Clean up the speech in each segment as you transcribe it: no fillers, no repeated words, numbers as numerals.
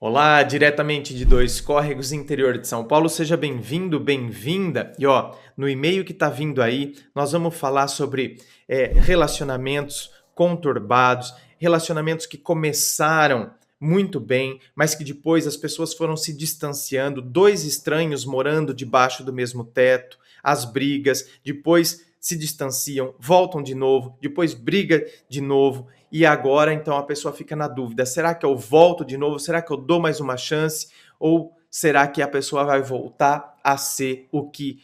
Olá, diretamente de Dois Córregos, interior de São Paulo, seja bem-vindo, bem-vinda. E ó, no e-mail que tá vindo aí, nós vamos falar sobre relacionamentos conturbados, relacionamentos que começaram muito bem, mas que depois as pessoas foram se distanciando, dois estranhos morando debaixo do mesmo teto, as brigas, depois se distanciam, voltam de novo, depois briga de novo. E agora, então, a pessoa fica na dúvida: será que eu volto de novo? Será que eu dou mais uma chance? Ou será que a pessoa vai voltar a ser o que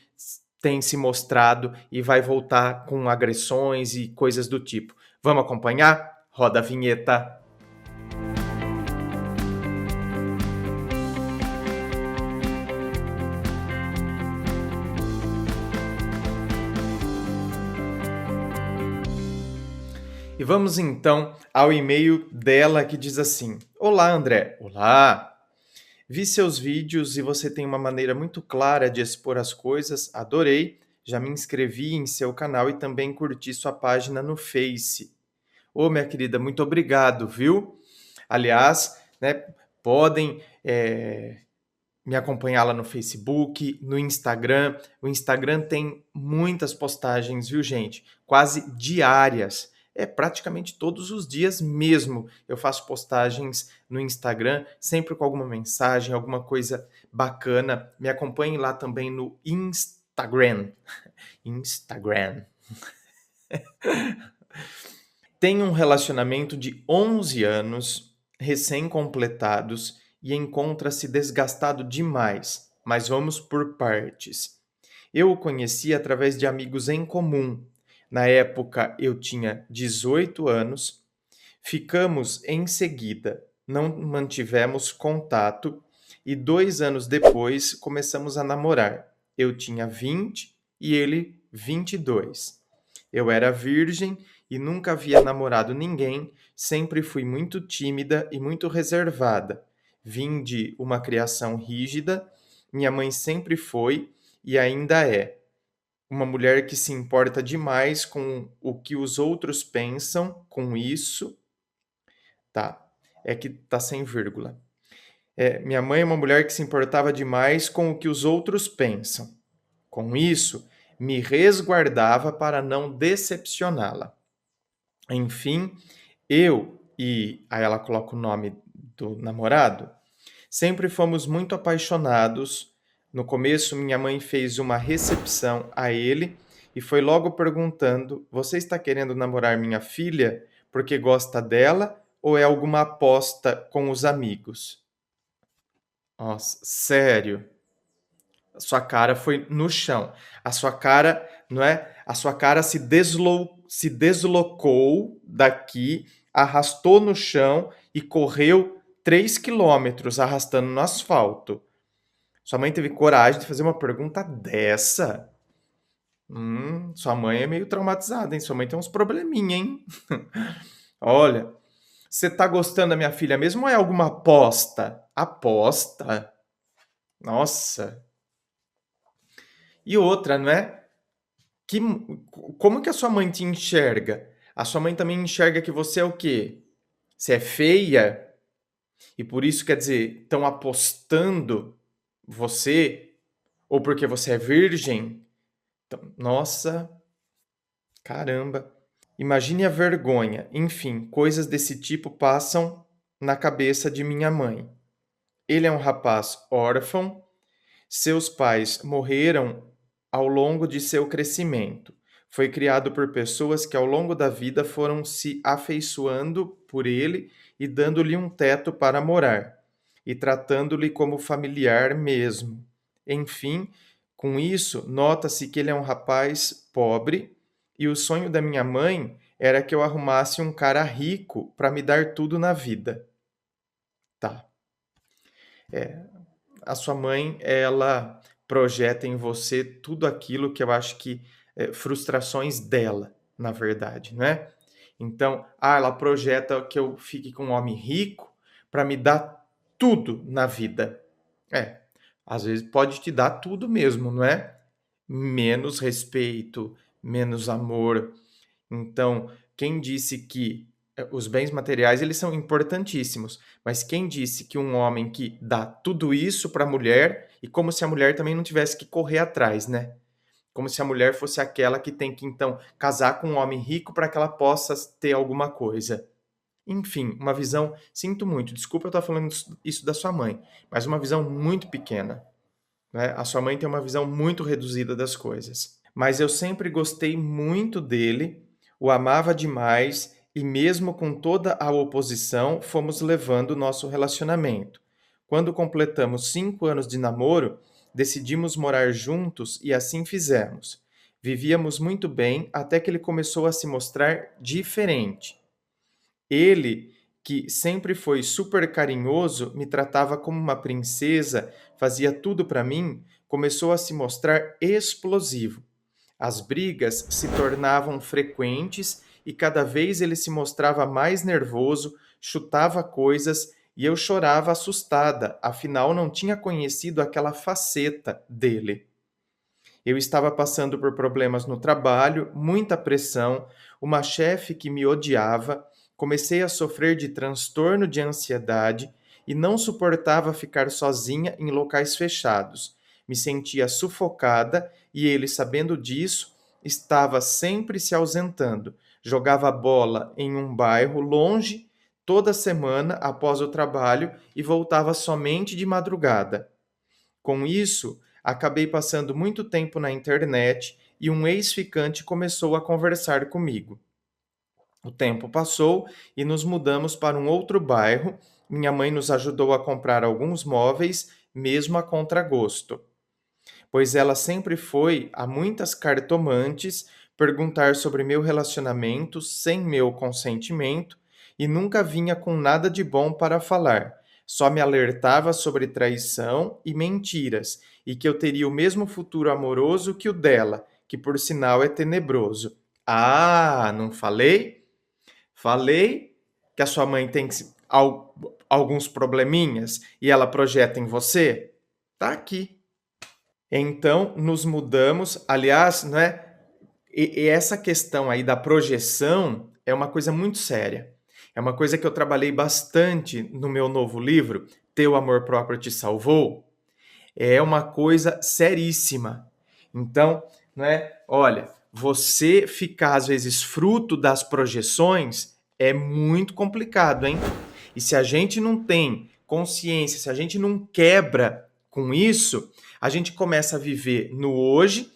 tem se mostrado e vai voltar com agressões e coisas do tipo? Vamos acompanhar? Roda a vinheta. E vamos então ao e-mail dela que diz assim: Olá, André. Olá. Vi seus vídeos e você tem uma maneira muito clara de expor as coisas, adorei. Já me inscrevi em seu canal e também curti sua página no Face. Ô, minha querida, muito obrigado, viu? Aliás, né, podem me acompanhar lá no Facebook, no Instagram. O Instagram tem muitas postagens, viu, gente? Quase diárias. É praticamente todos os dias mesmo. Eu faço postagens no Instagram, sempre com alguma mensagem, alguma coisa bacana. Me acompanhe lá também no Instagram. Instagram. Tenho um relacionamento de 11 anos, recém-completados, e encontra-se desgastado demais, mas vamos por partes. Eu o conheci através de amigos em comum. Na época eu tinha 18 anos, ficamos em seguida, não mantivemos contato e 2 anos depois começamos a namorar. Eu tinha 20 e ele 22. Eu era virgem e nunca havia namorado ninguém, sempre fui muito tímida e muito reservada. Vim de uma criação rígida, minha mãe sempre foi e ainda é uma mulher que se importa demais com o que os outros pensam, com isso, tá? É que tá sem vírgula. Minha mãe é uma mulher que se importava demais com o que os outros pensam. Com isso, me resguardava para não decepcioná-la. Enfim, eu e aí ela coloca o nome do namorado, sempre fomos muito apaixonados. No começo, minha mãe fez uma recepção a ele e foi logo perguntando: Você está querendo namorar minha filha porque gosta dela ou é alguma aposta com os amigos? Nossa, sério. A sua cara foi no chão. A sua cara, não é? A sua cara se deslocou daqui, arrastou no chão e correu 3 quilômetros arrastando no asfalto. Sua mãe teve coragem de fazer uma pergunta dessa? Sua mãe é meio traumatizada, hein? Sua mãe tem uns probleminha, hein? Olha, você tá gostando da minha filha mesmo ou é alguma aposta? Aposta? Nossa. E outra, não é? Que, como que a sua mãe te enxerga? A sua mãe também enxerga que você é o quê? Você é feia? E por isso, quer dizer, estão apostando você? Ou porque você é virgem? Então, nossa, caramba. Imagine a vergonha. Enfim, coisas desse tipo passam na cabeça de minha mãe. Ele é um rapaz órfão, seus pais morreram ao longo de seu crescimento. Foi criado por pessoas que ao longo da vida foram se afeiçoando por ele e dando-lhe um teto para morar, e tratando-lhe como familiar mesmo. Enfim, com isso, nota-se que ele é um rapaz pobre, e o sonho da minha mãe era que eu arrumasse um cara rico para me dar tudo na vida. Tá. A sua mãe, ela projeta em você tudo aquilo que eu acho que frustrações dela, na verdade, né? Então, ela projeta que eu fique com um homem rico para me dar tudo na vida. É, às vezes pode te dar tudo mesmo, não é? Menos respeito, menos amor. Então, quem disse que Os bens materiais, eles são importantíssimos, mas quem disse que um homem que dá tudo isso para a mulher, e como se a mulher também não tivesse que correr atrás, né? Como se a mulher fosse aquela que tem que, então, casar com um homem rico para que ela possa ter alguma coisa. Enfim, uma visão, sinto muito, desculpa eu estar falando isso da sua mãe, mas uma visão muito pequena, né? A sua mãe tem uma visão muito reduzida das coisas. Mas eu sempre gostei muito dele, o amava demais e mesmo com toda a oposição, fomos levando o nosso relacionamento. Quando completamos 5 anos de namoro, decidimos morar juntos e assim fizemos. Vivíamos muito bem até que ele começou a se mostrar diferente. Ele, que sempre foi super carinhoso, me tratava como uma princesa, fazia tudo para mim, começou a se mostrar explosivo. As brigas se tornavam frequentes e cada vez ele se mostrava mais nervoso, chutava coisas e eu chorava assustada, afinal não tinha conhecido aquela faceta dele. Eu estava passando por problemas no trabalho, muita pressão, uma chefe que me odiava, comecei a sofrer de transtorno de ansiedade e não suportava ficar sozinha em locais fechados. Me sentia sufocada e ele, sabendo disso, estava sempre se ausentando. Jogava bola em um bairro longe toda semana após o trabalho e voltava somente de madrugada. Com isso, acabei passando muito tempo na internet e um ex-ficante começou a conversar comigo. O tempo passou e nos mudamos para um outro bairro. Minha mãe nos ajudou a comprar alguns móveis, mesmo a contragosto, pois ela sempre foi a muitas cartomantes perguntar sobre meu relacionamento sem meu consentimento e nunca vinha com nada de bom para falar. Só me alertava sobre traição e mentiras e que eu teria o mesmo futuro amoroso que o dela, que por sinal é tenebroso. Ah, não falei? Falei que a sua mãe tem alguns probleminhas e ela projeta em você? Tá aqui. Então, nos mudamos. Aliás, não é? E essa questão aí da projeção é uma coisa muito séria. É uma coisa que eu trabalhei bastante no meu novo livro, Teu Amor Próprio Te Salvou. É uma coisa seríssima. Então, não é? Olha, você ficar às vezes fruto das projeções é muito complicado, hein? E se a gente não tem consciência, se a gente não quebra com isso, a gente começa a viver no hoje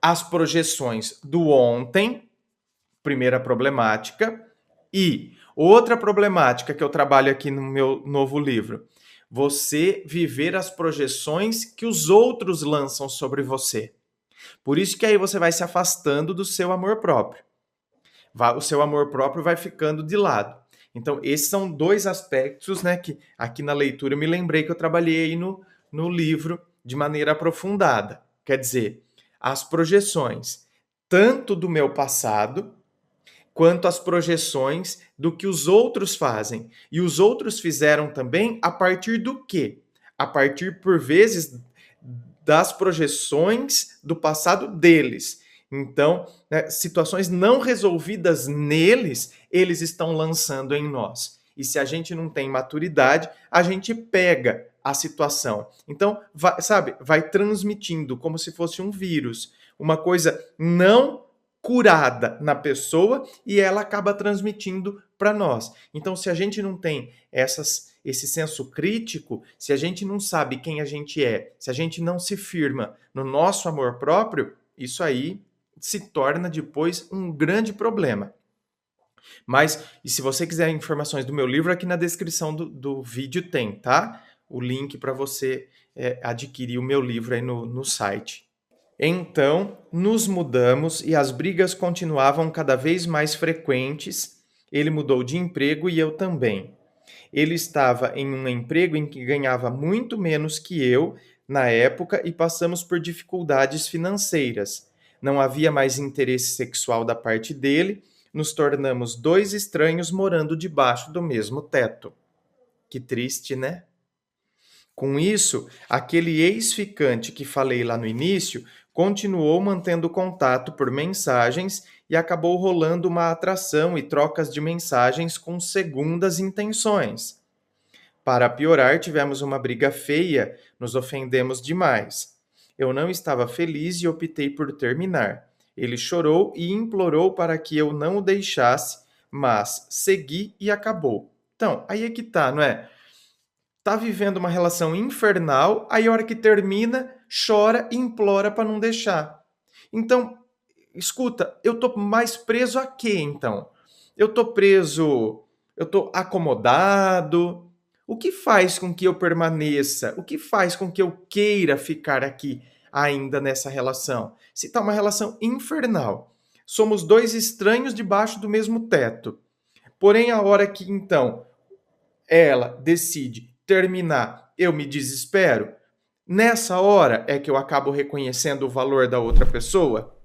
as projeções do ontem, primeira problemática, e outra problemática que eu trabalho aqui no meu novo livro, você viver as projeções que os outros lançam sobre você. Por isso que aí você vai se afastando do seu amor próprio. O seu amor próprio vai ficando de lado. Então, esses são dois aspectos, né, que aqui na leitura eu me lembrei que eu trabalhei aí no livro de maneira aprofundada. Quer dizer, as projeções, tanto do meu passado, quanto as projeções do que os outros fazem. E os outros fizeram também a partir do quê? A partir, por vezes, das projeções do passado deles. Então, né, situações não resolvidas neles, eles estão lançando em nós. E se a gente não tem maturidade, a gente pega a situação. Então, vai transmitindo como se fosse um vírus, uma coisa não curada na pessoa e ela acaba transmitindo para nós. Então, se a gente não tem esse senso crítico, se a gente não sabe quem a gente é, se a gente não se firma no nosso amor próprio, isso aí se torna depois um grande problema. Mas, e se você quiser informações do meu livro, aqui na descrição do vídeo tem, tá? O link para você adquirir o meu livro aí no site. Então, nos mudamos e as brigas continuavam cada vez mais frequentes. Ele mudou de emprego e eu também. Ele estava em um emprego em que ganhava muito menos que eu na época e passamos por dificuldades financeiras. Não havia mais interesse sexual da parte dele, nos tornamos dois estranhos morando debaixo do mesmo teto. Que triste, né? Com isso, aquele ex-ficante que falei lá no início continuou mantendo contato por mensagens e acabou rolando uma atração e trocas de mensagens com segundas intenções. Para piorar, tivemos uma briga feia, nos ofendemos demais. Eu não estava feliz e optei por terminar. Ele chorou e implorou para que eu não o deixasse, mas segui e acabou. Então, aí é que tá, não é? Tá vivendo uma relação infernal, aí a hora que termina, chora e implora para não deixar. Então, escuta, eu tô mais preso a quê então? Eu tô preso, eu tô acomodado. O que faz com que eu permaneça? O que faz com que eu queira ficar aqui ainda nessa relação? Se tá uma relação infernal. Somos dois estranhos debaixo do mesmo teto. Porém, a hora que então ela decide terminar, eu me desespero. Nessa hora é que eu acabo reconhecendo o valor da outra pessoa,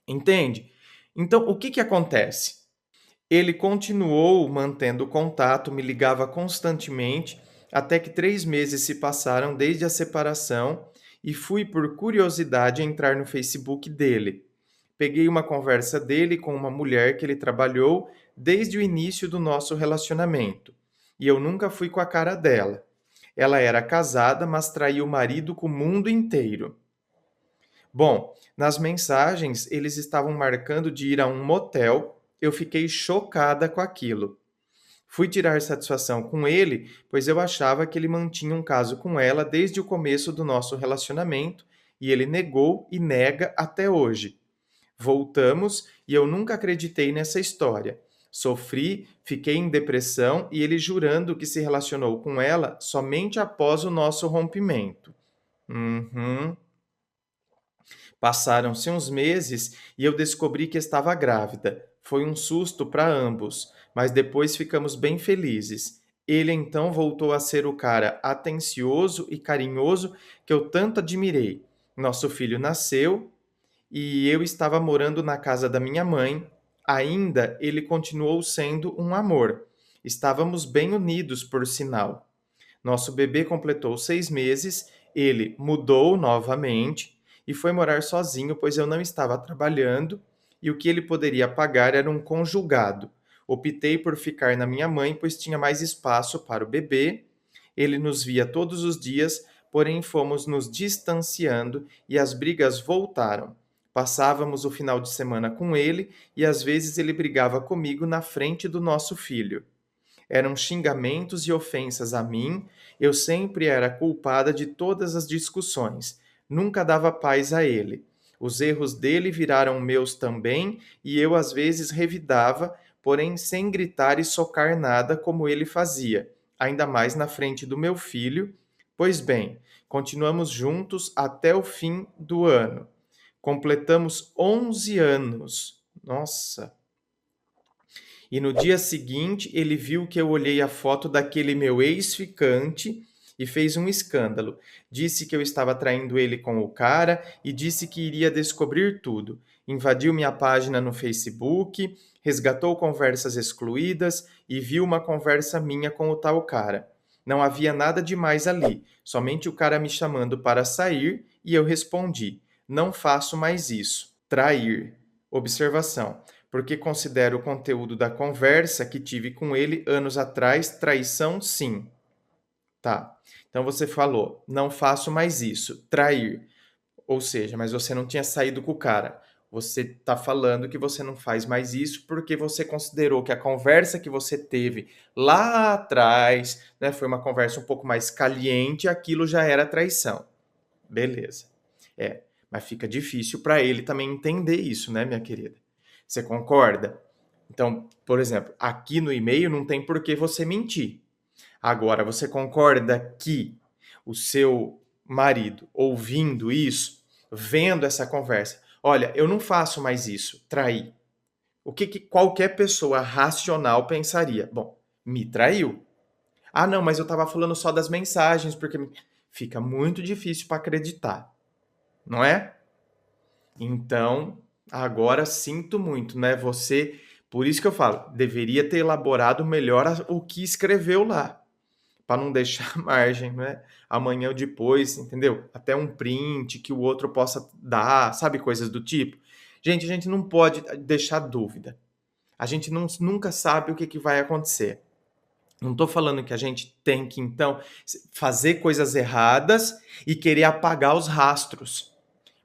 entende? Então, o que acontece? Ele continuou mantendo contato, me ligava constantemente, até que 3 meses se passaram desde a separação e fui, por curiosidade, entrar no Facebook dele. Peguei uma conversa dele com uma mulher que ele trabalhou desde o início do nosso relacionamento. E eu nunca fui com a cara dela. Ela era casada, mas traía o marido com o mundo inteiro. Bom, nas mensagens eles estavam marcando de ir a um motel. Eu fiquei chocada com aquilo. Fui tirar satisfação com ele, pois eu achava que ele mantinha um caso com ela desde o começo do nosso relacionamento e ele negou e nega até hoje. Voltamos e eu nunca acreditei nessa história. Sofri, fiquei em depressão e ele jurando que se relacionou com ela somente após o nosso rompimento. Uhum. Passaram-se uns meses e eu descobri que estava grávida. Foi um susto para ambos, mas depois ficamos bem felizes. Ele então voltou a ser o cara atencioso e carinhoso que eu tanto admirei. Nosso filho nasceu e eu estava morando na casa da minha mãe. Ainda ele continuou sendo um amor. Estávamos bem unidos, por sinal. Nosso bebê completou 6 meses, ele mudou novamente e foi morar sozinho, pois eu não estava trabalhando e o que ele poderia pagar era um conjugado. Optei por ficar na minha mãe, pois tinha mais espaço para o bebê. Ele nos via todos os dias, porém fomos nos distanciando e as brigas voltaram. Passávamos o final de semana com ele e às vezes ele brigava comigo na frente do nosso filho. Eram xingamentos e ofensas a mim, eu sempre era culpada de todas as discussões, nunca dava paz a ele. Os erros dele viraram meus também, e eu às vezes revidava, porém sem gritar e socar nada como ele fazia, ainda mais na frente do meu filho. Pois bem, continuamos juntos até o fim do ano. Completamos 11 anos. Nossa! E no dia seguinte, ele viu que eu olhei a foto daquele meu ex-ficante e fez um escândalo. Disse que eu estava traindo ele com o cara e disse que iria descobrir tudo. Invadiu minha página no Facebook, resgatou conversas excluídas e viu uma conversa minha com o tal cara. Não havia nada demais ali, somente o cara me chamando para sair e eu respondi: não faço mais isso. Trair. Observação: porque considero o conteúdo da conversa que tive com ele anos atrás traição, sim. Tá. Então você falou, não faço mais isso, trair. Ou seja, mas você não tinha saído com o cara. Você está falando que você não faz mais isso porque você considerou que a conversa que você teve lá atrás, né, foi uma conversa um pouco mais caliente, aquilo já era traição. Beleza. É, mas fica difícil para ele também entender isso, né, minha querida? Você concorda? Então, por exemplo, aqui no e-mail não tem por que você mentir. Agora, você concorda que o seu marido, ouvindo isso, vendo essa conversa, olha, eu não faço mais isso, trair. O que qualquer pessoa racional pensaria? Bom, me traiu. Ah, não, mas eu estava falando só das mensagens, porque fica muito difícil para acreditar, não é? Então, agora sinto muito, né? Você, por isso que eu falo, deveria ter elaborado melhor o que escreveu lá. para não deixar margem, né? Amanhã ou depois, entendeu? Até um print que o outro possa dar, sabe, coisas do tipo. Gente, a gente não pode deixar dúvida. A gente nunca sabe o que vai acontecer. Não estou falando que a gente tem que, então, fazer coisas erradas e querer apagar os rastros.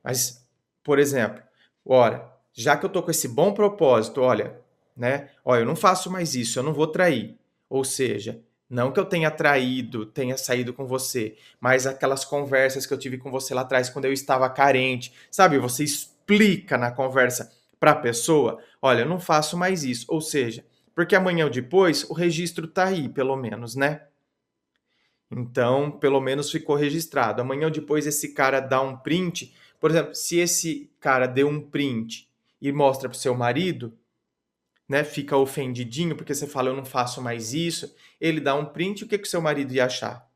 Mas, por exemplo, olha, já que eu estou com esse bom propósito, olha, né? Olha, eu não faço mais isso, eu não vou trair. Ou seja, não que eu tenha traído, tenha saído com você, mas aquelas conversas que eu tive com você lá atrás, quando eu estava carente, sabe? Você explica na conversa para a pessoa, olha, eu não faço mais isso. Ou seja, porque amanhã ou depois o registro tá aí, pelo menos, né? Então, pelo menos ficou registrado. Amanhã ou depois esse cara dá um print. Por exemplo, se esse cara deu um print e mostra pro seu marido, né, fica ofendidinho porque você fala eu não faço mais isso, ele dá um print, o que que o seu marido ia achar?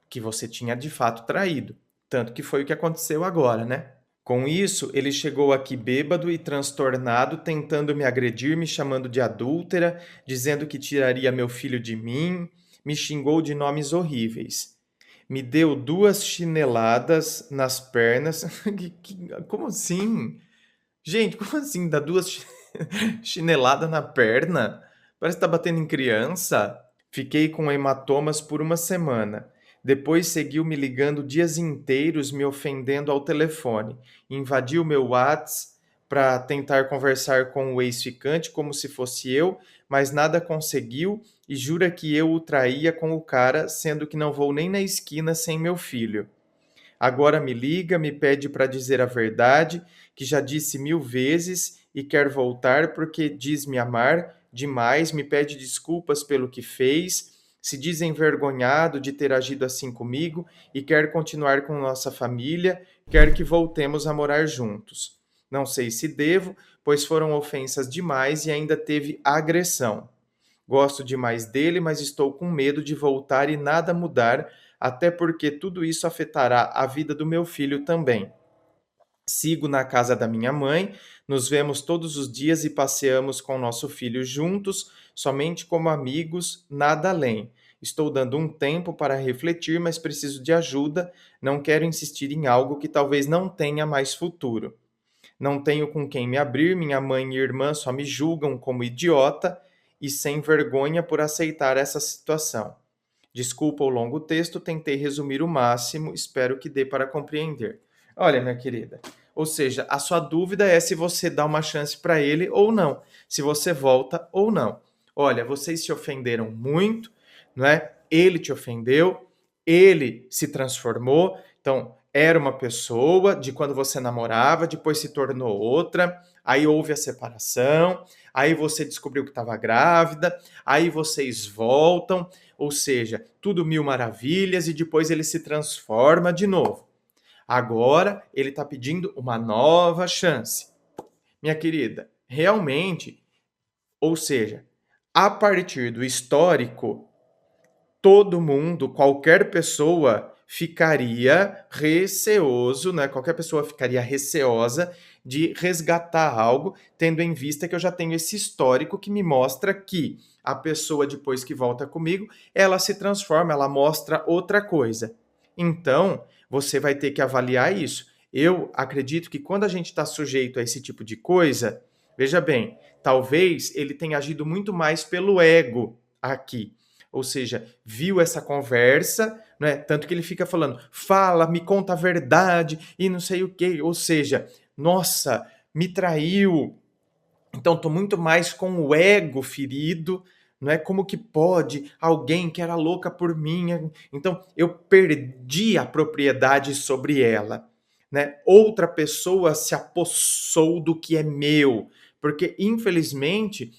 Que você tinha de fato traído. Tanto que foi o que aconteceu agora, né? Com isso, ele chegou aqui bêbado e transtornado, tentando me agredir, me chamando de adúltera, dizendo que tiraria meu filho de mim, me xingou de nomes horríveis. Me deu 2 chineladas nas pernas. Como assim? Gente, como assim dá 2 chineladas na perna? Parece que tá batendo em criança. Fiquei com hematomas por uma semana. Depois seguiu me ligando dias inteiros, me ofendendo ao telefone. Invadiu meu Whats para tentar conversar com o ex-ficante como se fosse eu, mas nada conseguiu e jura que eu o traía com o cara, sendo que não vou nem na esquina sem meu filho. Agora me liga, me pede para dizer a verdade, que já disse 1000 vezes e quer voltar porque diz me amar demais, me pede desculpas pelo que fez, se diz envergonhado de ter agido assim comigo e quer continuar com nossa família, quer que voltemos a morar juntos. Não sei se devo, pois foram ofensas demais e ainda teve agressão. Gosto demais dele, mas estou com medo de voltar e nada mudar, até porque tudo isso afetará a vida do meu filho também. Sigo na casa da minha mãe, nos vemos todos os dias e passeamos com nosso filho juntos, somente como amigos, nada além. Estou dando um tempo para refletir, mas preciso de ajuda, não quero insistir em algo que talvez não tenha mais futuro. Não tenho com quem me abrir, minha mãe e irmã só me julgam como idiota e sem vergonha por aceitar essa situação. Desculpa o longo texto, tentei resumir o máximo, espero que dê para compreender. Olha, minha querida, ou seja, a sua dúvida é se você dá uma chance para ele ou não, se você volta ou não. Olha, vocês se ofenderam muito, não é? Ele te ofendeu, ele se transformou, então era uma pessoa de quando você namorava, depois se tornou outra, aí houve a separação, aí você descobriu que estava grávida, aí vocês voltam, ou seja, tudo mil maravilhas e depois ele se transforma de novo. Agora ele está pedindo uma nova chance. Minha querida, realmente, ou seja, a partir do histórico, todo mundo, qualquer pessoa ficaria receoso, né? Qualquer pessoa ficaria receosa de resgatar algo, tendo em vista que eu já tenho esse histórico que me mostra que a pessoa, depois que volta comigo, ela se transforma, ela mostra outra coisa. Então, você vai ter que avaliar isso. Eu acredito que quando a gente está sujeito a esse tipo de coisa, veja bem, talvez ele tenha agido muito mais pelo ego aqui. Ou seja, viu essa conversa, né? Tanto que ele fica falando, fala, me conta a verdade e não sei o quê. Ou seja, nossa, me traiu. Então, estou muito mais com o ego ferido, não é? Como que pode alguém que era louca por mim? Então, eu perdi a propriedade sobre ela, né? Outra pessoa se apossou do que é meu, porque infelizmente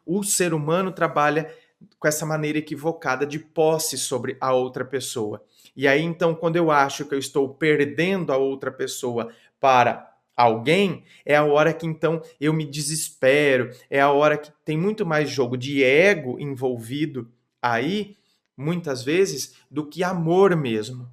o ser humano trabalha com essa maneira equivocada de posse sobre a outra pessoa. E aí, então, quando eu acho que eu estou perdendo a outra pessoa para alguém, é a hora que então eu me desespero, é a hora que tem muito mais jogo de ego envolvido aí, muitas vezes, do que amor mesmo,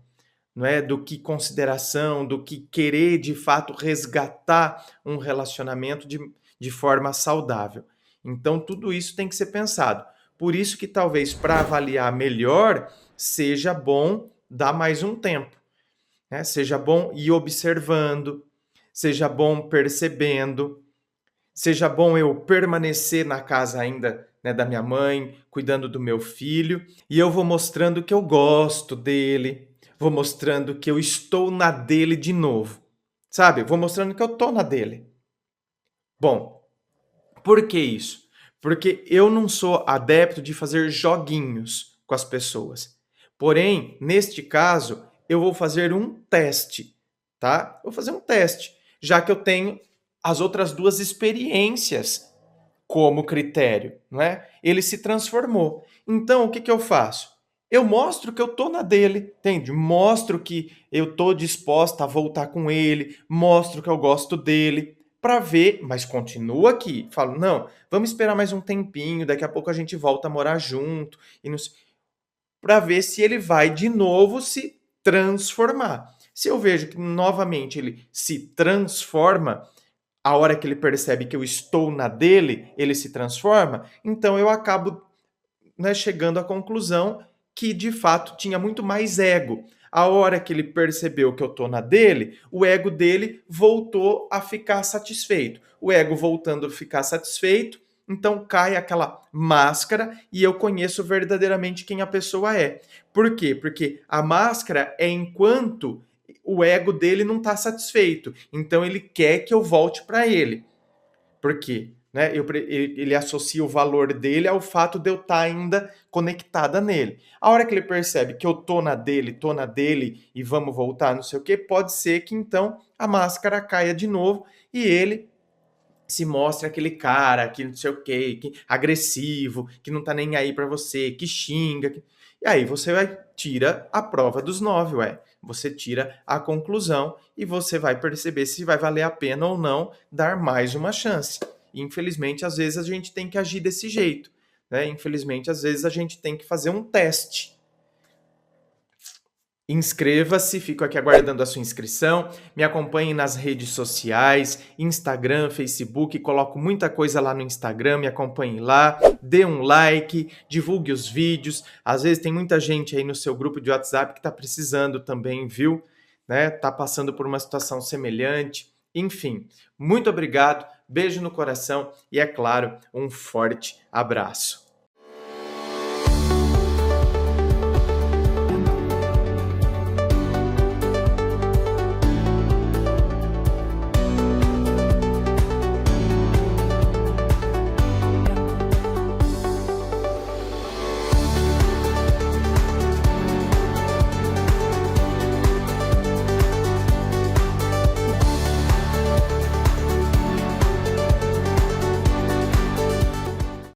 não é? Do que consideração, do que querer de fato resgatar um relacionamento de forma saudável. Então, tudo isso tem que ser pensado. Por isso que talvez para avaliar melhor seja bom dar mais um tempo, né? Seja bom ir observando, seja bom percebendo, seja bom eu permanecer na casa ainda, né, da minha mãe, cuidando do meu filho, e eu vou mostrando que eu gosto dele, vou mostrando que eu estou na dele de novo, sabe? Vou mostrando que eu tô na dele. Bom, por que isso? Porque eu não sou adepto de fazer joguinhos com as pessoas. Porém, neste caso, eu vou fazer um teste, tá? Vou fazer um teste, já que eu tenho as outras duas experiências como critério, não é? Ele se transformou. Então, o que que eu faço? Eu mostro que eu tô na dele, entende? Mostro que eu tô disposta a voltar com ele, mostro que eu gosto dele, para ver, mas continuo aqui. Falo, não, vamos esperar mais um tempinho, daqui a pouco a gente volta a morar junto e não para ver se ele vai de novo se transformar. Se eu vejo que novamente ele se transforma, a hora que ele percebe que eu estou na dele, ele se transforma, então eu acabo, né, chegando à conclusão que de fato tinha muito mais ego. A hora que ele percebeu que eu tô na dele, o ego dele voltou a ficar satisfeito. O ego voltando a ficar satisfeito, então cai aquela máscara e eu conheço verdadeiramente quem a pessoa é. Por quê? Porque a máscara é enquanto o ego dele não está satisfeito. Então ele quer que eu volte para ele. Por quê? Né? Ele associa o valor dele ao fato de eu estar ainda conectada nele. A hora que ele percebe que eu tô na dele e vamos voltar, não sei o que, pode ser que então a máscara caia de novo e ele se mostra aquele cara que não sei o que agressivo, que não tá nem aí para você, que xinga. E aí você tira a prova dos 9, ué. Você tira a conclusão e você vai perceber se vai valer a pena ou não dar mais uma chance. Infelizmente, às vezes a gente tem que agir desse jeito, né? Infelizmente, às vezes a gente tem que fazer um teste. Inscreva-se, fico aqui aguardando a sua inscrição. Me acompanhe nas redes sociais, Instagram, Facebook, coloco muita coisa lá no Instagram, me acompanhe lá, dê um like, divulgue os vídeos. Às vezes tem muita gente aí no seu grupo de WhatsApp que está precisando também, viu? Né? Tá passando por uma situação semelhante. Enfim, muito obrigado, beijo no coração e, é claro, um forte abraço.